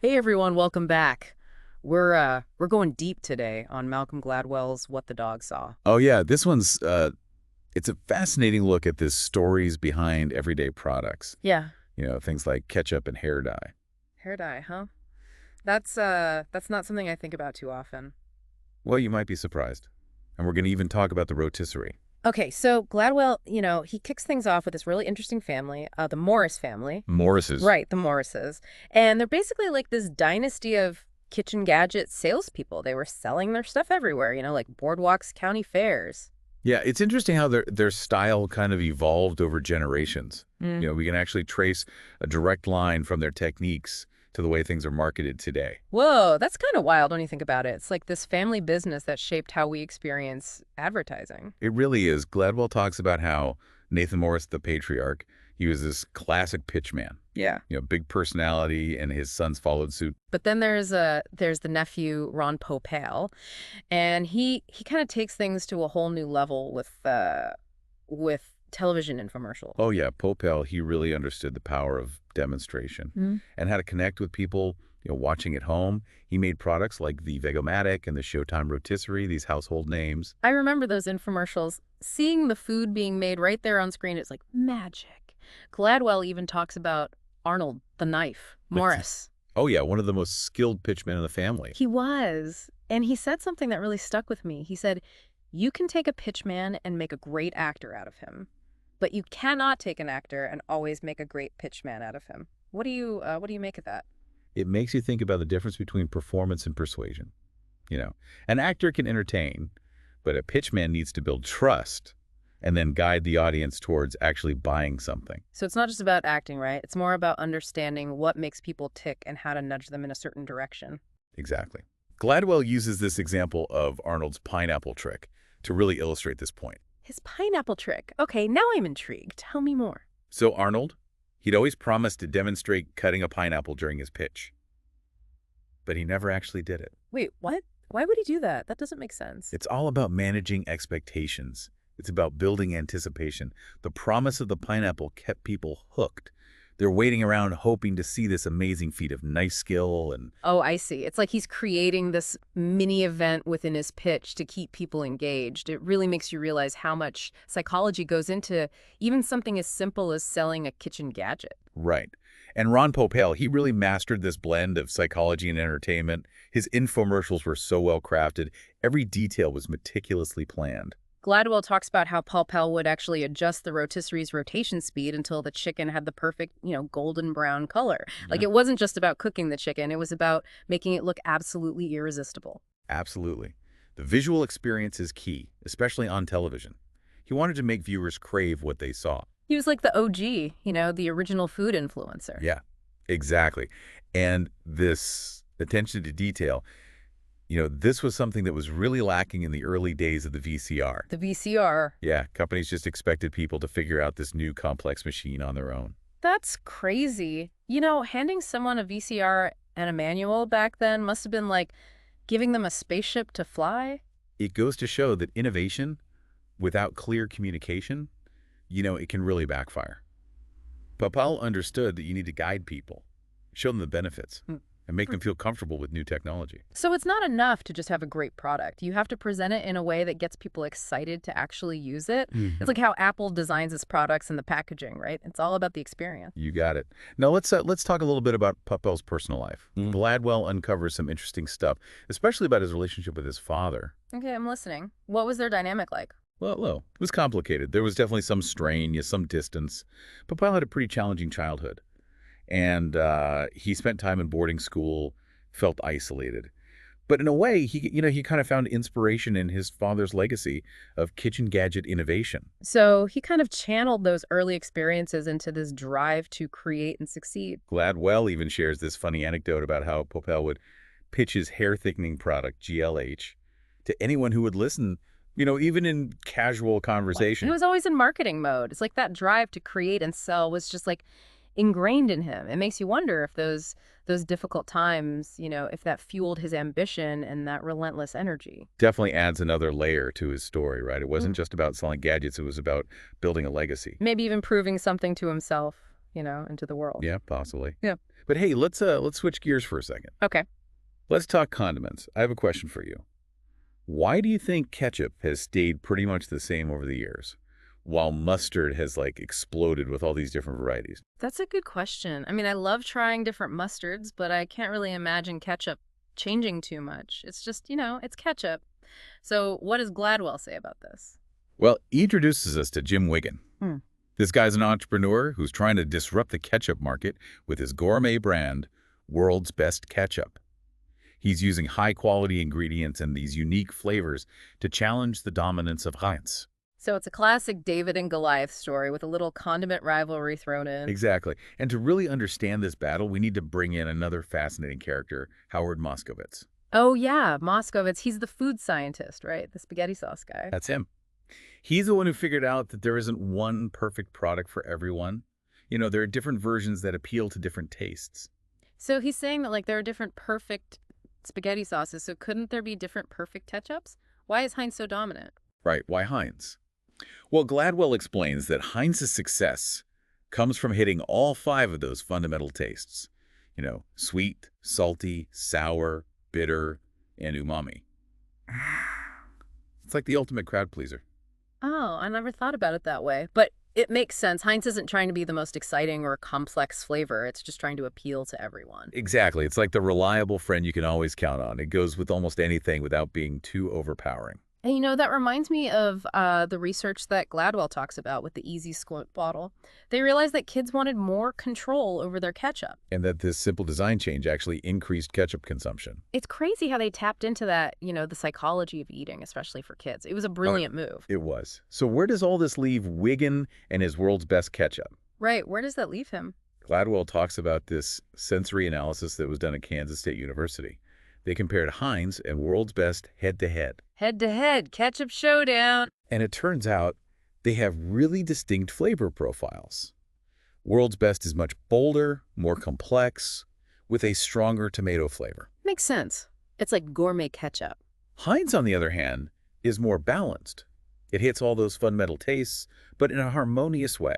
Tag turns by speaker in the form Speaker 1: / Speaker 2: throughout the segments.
Speaker 1: Hey everyone, welcome back. We're going deep today on Malcolm Gladwell's What the Dog Saw.
Speaker 2: Oh yeah, this one's it's a fascinating look at the stories behind everyday products.
Speaker 1: Yeah,
Speaker 2: Things like ketchup and hair dye.
Speaker 1: hair dye, huh? That's not something I think about too often.
Speaker 2: Well, you might be surprised. And we're going to even talk about the rotisserie.
Speaker 1: Okay, so Gladwell, he kicks things off with this really interesting family, the Morris family.
Speaker 2: Morris's.
Speaker 1: Right, the Morrises. And they're basically like this dynasty of kitchen gadget salespeople. They were selling their stuff everywhere, like boardwalks, county fairs.
Speaker 2: Yeah, it's interesting how their style kind of evolved over generations.
Speaker 1: Mm.
Speaker 2: We can actually trace a direct line from their techniques to the way things are marketed today.
Speaker 1: Whoa, that's kind of wild when you think about it. It's like this family business that shaped how we experience advertising.
Speaker 2: It really is. Gladwell talks about how Nathan Morris, the patriarch, he was this classic pitchman.
Speaker 1: Yeah.
Speaker 2: Big personality, and his sons followed suit.
Speaker 1: But then there's the nephew Ron Popeil, and he kind of takes things to a whole new level with television infomercials.
Speaker 2: Oh yeah, Popel, he really understood the power of demonstration
Speaker 1: Mm.
Speaker 2: and how to connect with people, watching at home. He made products like the Vegomatic and the Showtime rotisserie, these household names.
Speaker 1: I remember those infomercials. Seeing the food being made right there on screen, it's like magic. Gladwell even talks about Arnold, the knife, Morris.
Speaker 2: Oh yeah, one of the most skilled pitchmen in the family.
Speaker 1: He was. And he said something that really stuck with me. He said, you can take a pitchman and make a great actor out of him, but you cannot take an actor and always make a great pitchman out of him. What do you make of that?
Speaker 2: It makes you think about the difference between performance and persuasion. An actor can entertain, but a pitchman needs to build trust and then guide the audience towards actually buying something.
Speaker 1: So it's not just about acting, right? It's more about understanding what makes people tick and how to nudge them in a certain direction.
Speaker 2: Exactly. Gladwell uses this example of Arnold's pineapple trick to really illustrate this point.
Speaker 1: His pineapple trick. Okay, now I'm intrigued. Tell me more.
Speaker 2: So Arnold, he'd always promised to demonstrate cutting a pineapple during his pitch, but he never actually did it.
Speaker 1: Wait, what? Why would he do that? That doesn't make sense.
Speaker 2: It's all about managing expectations. It's about building anticipation. The promise of the pineapple kept people hooked. They're waiting around hoping to see this amazing feat of knife skill and
Speaker 1: Oh, I see. It's like he's creating this mini event within his pitch to keep people engaged. It really makes you realize how much psychology goes into even something as simple as selling a kitchen gadget.
Speaker 2: right. And Ron Popeil, he really mastered this blend of psychology and entertainment. His infomercials were so well crafted. Every detail was meticulously planned.
Speaker 1: Gladwell talks about how Paul Pell would actually adjust the rotisserie's rotation speed until the chicken had the perfect, golden brown color. Like
Speaker 2: Yeah.
Speaker 1: it wasn't just about cooking the chicken, it was about making it look absolutely irresistible.
Speaker 2: Absolutely. The visual experience is key, especially on television. He wanted to make viewers crave what they saw.
Speaker 1: He was like the OG, the original food influencer.
Speaker 2: Yeah, exactly. And this attention to detail, this was something that was really lacking in the early days of the VCR.
Speaker 1: The VCR.
Speaker 2: Yeah, companies just expected people to figure out this new complex machine on their own.
Speaker 1: That's crazy. Handing someone a VCR and a manual back then must have been like giving them a spaceship to fly.
Speaker 2: It goes to show that innovation without clear communication, it can really backfire. Papal understood that you need to guide people, show them the benefits,
Speaker 1: Mm.
Speaker 2: and make them feel comfortable with new technology.
Speaker 1: So it's not enough to just have a great product. You have to present it in a way that gets people excited to actually use it. It's like how Apple designs its products and the packaging, right? It's all about the experience.
Speaker 2: You got it. Now let's talk a little bit about Papel's personal life. Gladwell uncovers some interesting stuff, especially about his relationship with his father.
Speaker 1: Okay, I'm listening. What was their dynamic like?
Speaker 2: Well, it was complicated. There was definitely some strain, some distance. Papel had a pretty challenging childhood, and he spent time in boarding school, felt isolated. But in a way, he kind of found inspiration in his father's legacy of kitchen gadget innovation.
Speaker 1: So he kind of channeled those early experiences into this drive to create and succeed.
Speaker 2: Gladwell even shares this funny anecdote about how Popel would pitch his hair thickening product, GLH, to anyone who would listen, even in casual
Speaker 1: He
Speaker 2: conversation.
Speaker 1: was always in marketing mode. It's like that drive to create and sell was just like ingrained in him. It makes you wonder if those difficult times, if that fueled his ambition and that relentless energy.
Speaker 2: Definitely adds another layer to his story, right? It wasn't just about selling gadgets. It was about building a legacy.
Speaker 1: Maybe even proving something to himself, into the world.
Speaker 2: Yeah, possibly.
Speaker 1: Yeah.
Speaker 2: But hey, let's switch gears for a second.
Speaker 1: Okay.
Speaker 2: Let's talk condiments. I have a question for you. Why do you think ketchup has stayed pretty much the same over the years, while mustard has like exploded with all these different varieties?
Speaker 1: That's a good question. I mean, I love trying different mustards, but I can't really imagine ketchup changing too much. It's just, it's ketchup. So what does Gladwell say about this?
Speaker 2: Well, he introduces us to Jim Wigan.
Speaker 1: Hmm.
Speaker 2: This guy's an entrepreneur who's trying to disrupt the ketchup market with his gourmet brand, World's Best Ketchup. He's using high-quality ingredients and these unique flavors to challenge the dominance of Heinz.
Speaker 1: So it's a classic David and Goliath story with a little condiment rivalry thrown in.
Speaker 2: Exactly. And to really understand this battle, we need to bring in another fascinating character, Howard Moskowitz.
Speaker 1: Oh, yeah, Moskowitz. He's the food scientist, right? The spaghetti sauce guy.
Speaker 2: That's him. He's the one who figured out that there isn't one perfect product for everyone. There are different versions that appeal to different tastes.
Speaker 1: So he's saying that, there are different perfect spaghetti sauces, so couldn't there be different perfect ketchups? Why is Heinz so dominant?
Speaker 2: Right, why Heinz? Well, Gladwell explains that Heinz's success comes from hitting all 5 of those fundamental tastes. Sweet, salty, sour, bitter, and umami. It's like the ultimate crowd pleaser.
Speaker 1: Oh, I never thought about it that way. But it makes sense. Heinz isn't trying to be the most exciting or complex flavor. It's just trying to appeal to everyone.
Speaker 2: Exactly. It's like the reliable friend you can always count on. It goes with almost anything without being too overpowering.
Speaker 1: And that reminds me of the research that Gladwell talks about with the Easy Squint bottle. They realized that kids wanted more control over their ketchup.
Speaker 2: And that this simple design change actually increased ketchup consumption.
Speaker 1: It's crazy how they tapped into that, the psychology of eating, especially for kids. It was a brilliant move.
Speaker 2: It was. So where does all this leave Wigan and his World's Best Ketchup?
Speaker 1: Right. Where does that leave him?
Speaker 2: Gladwell talks about this sensory analysis that was done at Kansas State University. They compared Heinz and World's Best head-to-head.
Speaker 1: Head-to-head, ketchup showdown.
Speaker 2: And it turns out they have really distinct flavor profiles. World's Best is much bolder, more complex, with a stronger tomato flavor.
Speaker 1: Makes sense. It's like gourmet ketchup.
Speaker 2: Heinz, on the other hand, is more balanced. It hits all those fundamental tastes, but in a harmonious way.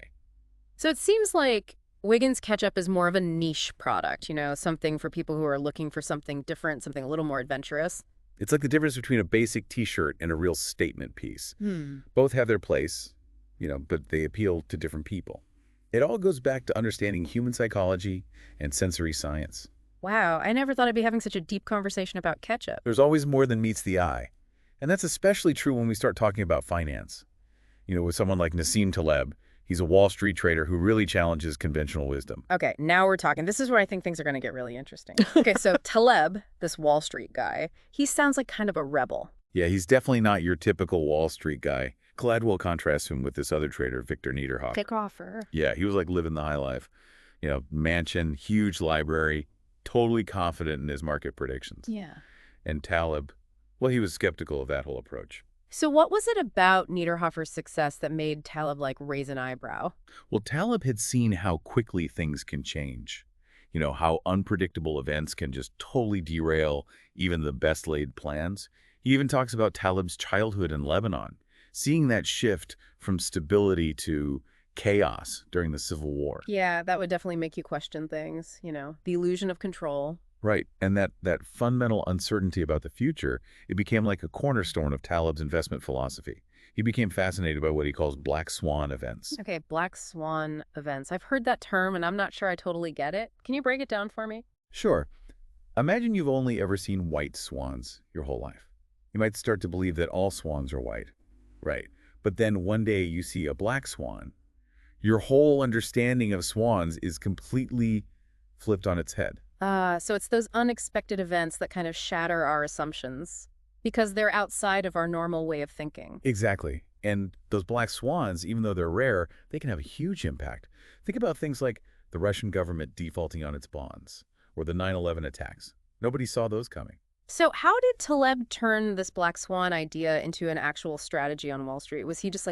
Speaker 1: So it seems like Wiggins ketchup is more of a niche product, something for people who are looking for something different, something a little more adventurous.
Speaker 2: It's like the difference between a basic T-shirt and a real statement piece.
Speaker 1: Hmm.
Speaker 2: Both have their place, but they appeal to different people. It all goes back to understanding human psychology and sensory science.
Speaker 1: Wow, I never thought I'd be having such a deep conversation about ketchup.
Speaker 2: There's always more than meets the eye. And that's especially true when we start talking about finance. With someone like Nassim Taleb, he's a Wall Street trader who really challenges conventional wisdom.
Speaker 1: Okay, now we're talking. This is where I think things are going to get really interesting. Okay, so Taleb, this Wall Street guy, he sounds like kind of a rebel.
Speaker 2: Yeah, he's definitely not your typical Wall Street guy. Gladwell contrasts him with this other trader, Victor Niederhoff.
Speaker 1: Pickoffer.
Speaker 2: Yeah, he was like living the high life. Mansion, huge library, totally confident in his market predictions.
Speaker 1: Yeah.
Speaker 2: And Taleb, well, he was skeptical of that whole approach.
Speaker 1: So what was it about Niederhoffer's success that made Taleb raise an eyebrow?
Speaker 2: Well, Taleb had seen how quickly things can change. How unpredictable events can just totally derail even the best laid plans. He even talks about Taleb's childhood in Lebanon, seeing that shift from stability to chaos during the Civil War.
Speaker 1: Yeah, that would definitely make you question things, the illusion of control.
Speaker 2: Right, and that fundamental uncertainty about the future, it became like a cornerstone of Taleb's investment philosophy. He became fascinated by what he calls black swan events.
Speaker 1: Okay, black swan events. I've heard that term, and I'm not sure I totally get it. Can you break it down for me?
Speaker 2: Sure. Imagine you've only ever seen white swans your whole life. You might start to believe that all swans are white. Right. But then one day you see a black swan. Your whole understanding of swans is completely flipped on its head.
Speaker 1: So it's those unexpected events that kind of shatter our assumptions because they're outside of our normal way of thinking.
Speaker 2: Exactly. And those black swans, even though they're rare, they can have a huge impact. Think about things like the Russian government defaulting on its bonds or the 9/11 attacks. Nobody saw those coming.
Speaker 1: So how did Taleb turn this black swan idea into an actual strategy on Wall Street? Was he just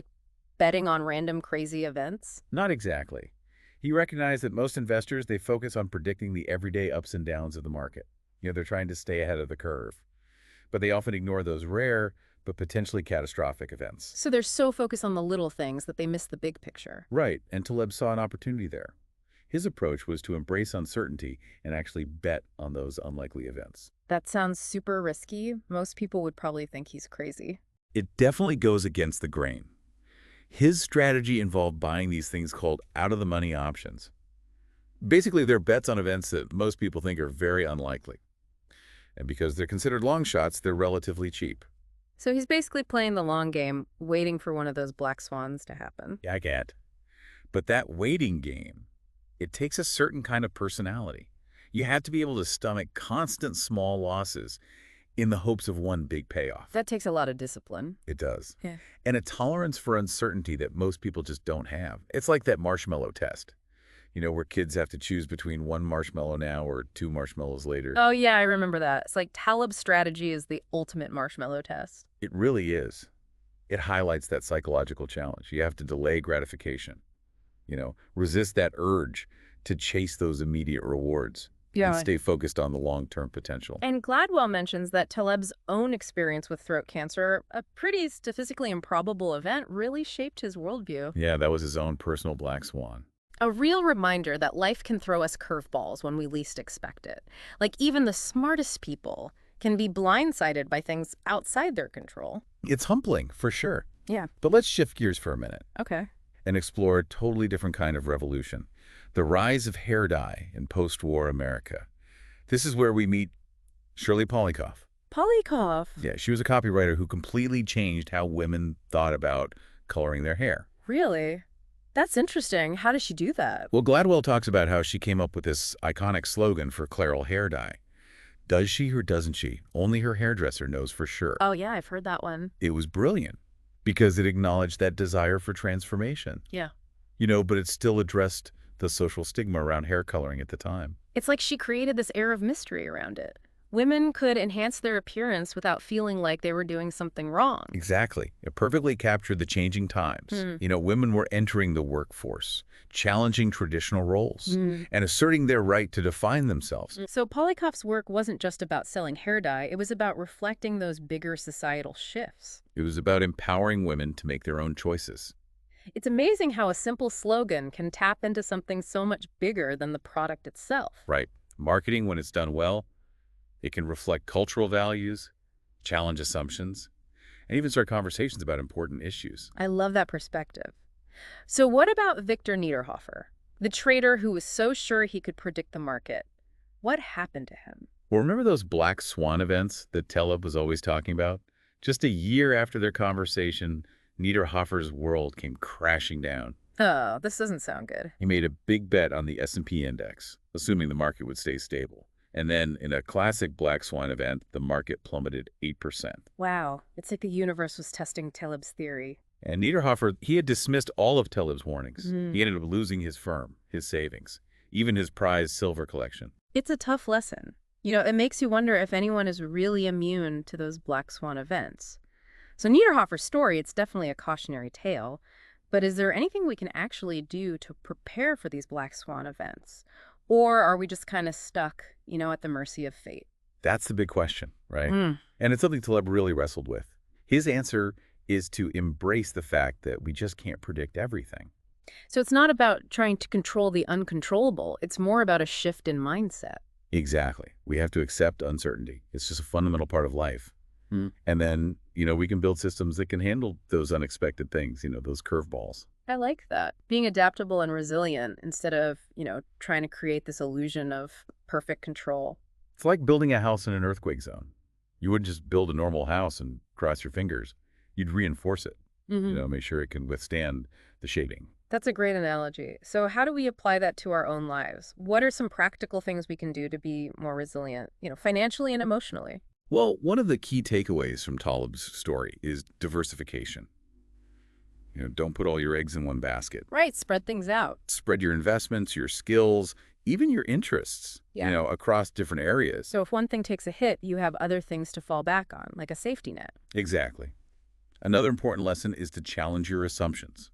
Speaker 1: betting on random crazy events?
Speaker 2: Not exactly. He recognized that most investors, they focus on predicting the everyday ups and downs of the market. They're trying to stay ahead of the curve. But they often ignore those rare but potentially catastrophic events.
Speaker 1: So they're so focused on the little things that they miss the big picture.
Speaker 2: Right, and Taleb saw an opportunity there. His approach was to embrace uncertainty and actually bet on those unlikely events.
Speaker 1: That sounds super risky. Most people would probably think he's crazy.
Speaker 2: It definitely goes against the grain. His strategy involved buying these things called out-of-the-money options. Basically, they're bets on events that most people think are very unlikely. And because they're considered long shots, they're relatively cheap.
Speaker 1: So he's basically playing the long game, waiting for one of those black swans to happen.
Speaker 2: Yeah, I get. But that waiting game, it takes a certain kind of personality. You have to be able to stomach constant small losses in the hopes of one big payoff.
Speaker 1: That takes a lot of discipline.
Speaker 2: It does.
Speaker 1: Yeah.
Speaker 2: And a tolerance for uncertainty that most people just don't have. It's like that marshmallow test, where kids have to choose between one marshmallow now or two marshmallows later.
Speaker 1: Oh, yeah, I remember that. It's like Taleb's strategy is the ultimate marshmallow test.
Speaker 2: It really is. It highlights that psychological challenge. You have to delay gratification, resist that urge to chase those immediate rewards. And stay focused on the long-term potential.
Speaker 1: And Gladwell mentions that Taleb's own experience with throat cancer, a pretty statistically improbable event, really shaped his worldview.
Speaker 2: Yeah, that was his own personal black swan.
Speaker 1: A real reminder that life can throw us curveballs when we least expect it. Like even the smartest people can be blindsided by things outside their control.
Speaker 2: It's humbling, for sure.
Speaker 1: Yeah.
Speaker 2: But let's shift gears for a minute.
Speaker 1: Okay.
Speaker 2: And explore a totally different kind of revolution. The rise of hair dye in post-war America. This is where we meet Shirley Polikoff.
Speaker 1: Polikoff?
Speaker 2: Yeah, she was a copywriter who completely changed how women thought about coloring their hair.
Speaker 1: Really? That's interesting. How did she do that?
Speaker 2: Well, Gladwell talks about how she came up with this iconic slogan for Clairol hair dye. Does she or doesn't she? Only her hairdresser knows for sure.
Speaker 1: Oh, yeah, I've heard that one.
Speaker 2: It was brilliant because it acknowledged that desire for transformation.
Speaker 1: Yeah.
Speaker 2: But it still addressed the social stigma around hair coloring at the time.
Speaker 1: It's like she created this air of mystery around it. Women could enhance their appearance without feeling like they were doing something wrong.
Speaker 2: Exactly. It perfectly captured the changing times. Women were entering the workforce, challenging traditional roles, and asserting their right to define themselves.
Speaker 1: So Polikoff's work wasn't just about selling hair dye. It was about reflecting those bigger societal shifts.
Speaker 2: It was about empowering women to make their own choices.
Speaker 1: It's amazing how a simple slogan can tap into something so much bigger than the product itself.
Speaker 2: Right. Marketing, when it's done well, it can reflect cultural values, challenge assumptions, and even start conversations about important issues.
Speaker 1: I love that perspective. So what about Victor Niederhofer, the trader who was so sure he could predict the market? What happened to him?
Speaker 2: Well, remember those black swan events that Taleb was always talking about? Just a year after their conversation, Niederhofer's world came crashing down.
Speaker 1: Oh, this doesn't sound good.
Speaker 2: He made a big bet on the S&P index, assuming the market would stay stable. And then, in a classic black swan event, the market plummeted 8%.
Speaker 1: Wow. It's like the universe was testing Taleb's theory.
Speaker 2: And Niederhofer, he had dismissed all of Taleb's warnings. He ended up losing his firm, his savings, even his prized silver collection.
Speaker 1: It's a tough lesson. It makes you wonder if anyone is really immune to those black swan events. So Niederhofer's story, it's definitely a cautionary tale. But is there anything we can actually do to prepare for these black swan events? Or are we just kind of stuck, at the mercy of fate?
Speaker 2: That's the big question, right? And it's something Taleb really wrestled with. His answer is to embrace the fact that we just can't predict everything.
Speaker 1: So it's not about trying to control the uncontrollable. It's more about a shift in mindset.
Speaker 2: Exactly. We have to accept uncertainty. It's just a fundamental part of life. And then, we can build systems that can handle those unexpected things, those curveballs.
Speaker 1: I like that. Being adaptable and resilient instead of, trying to create this illusion of perfect control.
Speaker 2: It's like building a house in an earthquake zone. You wouldn't just build a normal house and cross your fingers. You'd reinforce it, make sure it can withstand the shading.
Speaker 1: That's a great analogy. So how do we apply that to our own lives? What are some practical things we can do to be more resilient, financially and emotionally?
Speaker 2: Well, one of the key takeaways from Taleb's story is diversification. Don't put all your eggs in one basket.
Speaker 1: Right, spread things out.
Speaker 2: Spread your investments, your skills, even your interests, across different areas.
Speaker 1: So if one thing takes a hit, you have other things to fall back on, like a safety net.
Speaker 2: Exactly. Another important lesson is to challenge your assumptions.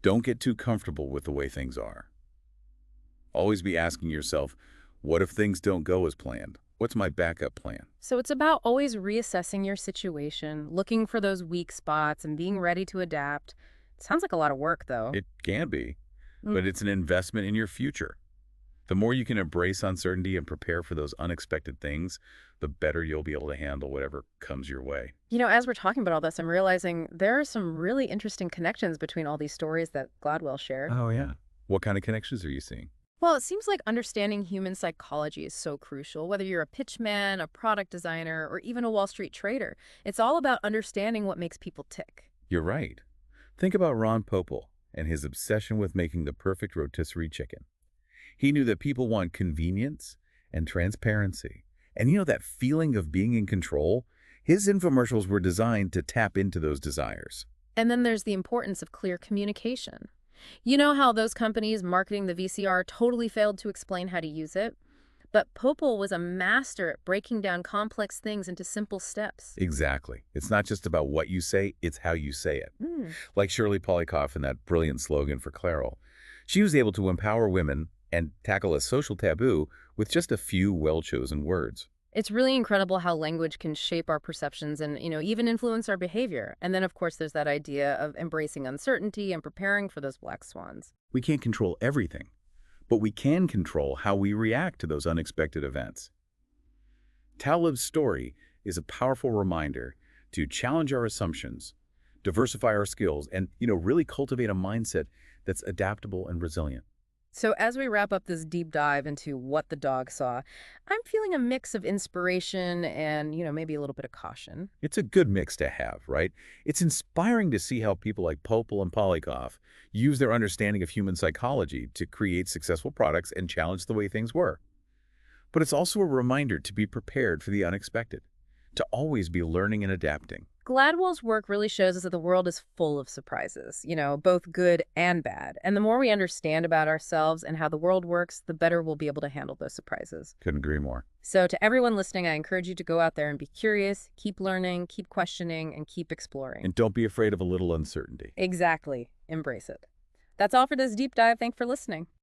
Speaker 2: Don't get too comfortable with the way things are. Always be asking yourself, what if things don't go as planned? What's my backup plan?
Speaker 1: So it's about always reassessing your situation, looking for those weak spots and being ready to adapt. It sounds like a lot of work, though.
Speaker 2: It can be.
Speaker 1: Mm.
Speaker 2: but it's an investment in your future. The more you can embrace uncertainty and prepare for those unexpected things, the better you'll be able to handle whatever comes your way.
Speaker 1: As we're talking about all this, I'm realizing there are some really interesting connections between all these stories that Gladwell shared.
Speaker 2: Oh, yeah. What kind of connections are you seeing?
Speaker 1: Well, it seems like understanding human psychology is so crucial, whether you're a pitchman, a product designer, or even a Wall Street trader. It's all about understanding what makes people tick.
Speaker 2: You're right. Think about Ron Popeil and his obsession with making the perfect rotisserie chicken. He knew that people want convenience and transparency. And that feeling of being in control? His infomercials were designed to tap into those desires.
Speaker 1: And then there's the importance of clear communication. You know how those companies marketing the VCR totally failed to explain how to use it? But Popel was a master at breaking down complex things into simple steps.
Speaker 2: Exactly. It's not just about what you say, it's how you say it.
Speaker 1: Hmm.
Speaker 2: Like Shirley Polikoff in that brilliant slogan for Clairol. She was able to empower women and tackle a social taboo with just a few well-chosen words.
Speaker 1: It's really incredible how language can shape our perceptions and, even influence our behavior. And then, of course, there's that idea of embracing uncertainty and preparing for those black swans.
Speaker 2: We can't control everything, but we can control how we react to those unexpected events. Talib's story is a powerful reminder to challenge our assumptions, diversify our skills, and, really cultivate a mindset that's adaptable and resilient.
Speaker 1: So as we wrap up this deep dive into what the dog saw, I'm feeling a mix of inspiration and, maybe a little bit of caution.
Speaker 2: It's a good mix to have, right? It's inspiring to see how people like Popel and Polikoff use their understanding of human psychology to create successful products and challenge the way things were. But it's also a reminder to be prepared for the unexpected, to always be learning and adapting.
Speaker 1: Gladwell's work really shows us that the world is full of surprises, both good and bad. And the more we understand about ourselves and how the world works, the better we'll be able to handle those surprises.
Speaker 2: Couldn't agree more.
Speaker 1: So to everyone listening, I encourage you to go out there and be curious, keep learning, keep questioning, and keep exploring.
Speaker 2: And don't be afraid of a little uncertainty.
Speaker 1: Exactly. Embrace it. That's all for this deep dive. Thanks for listening.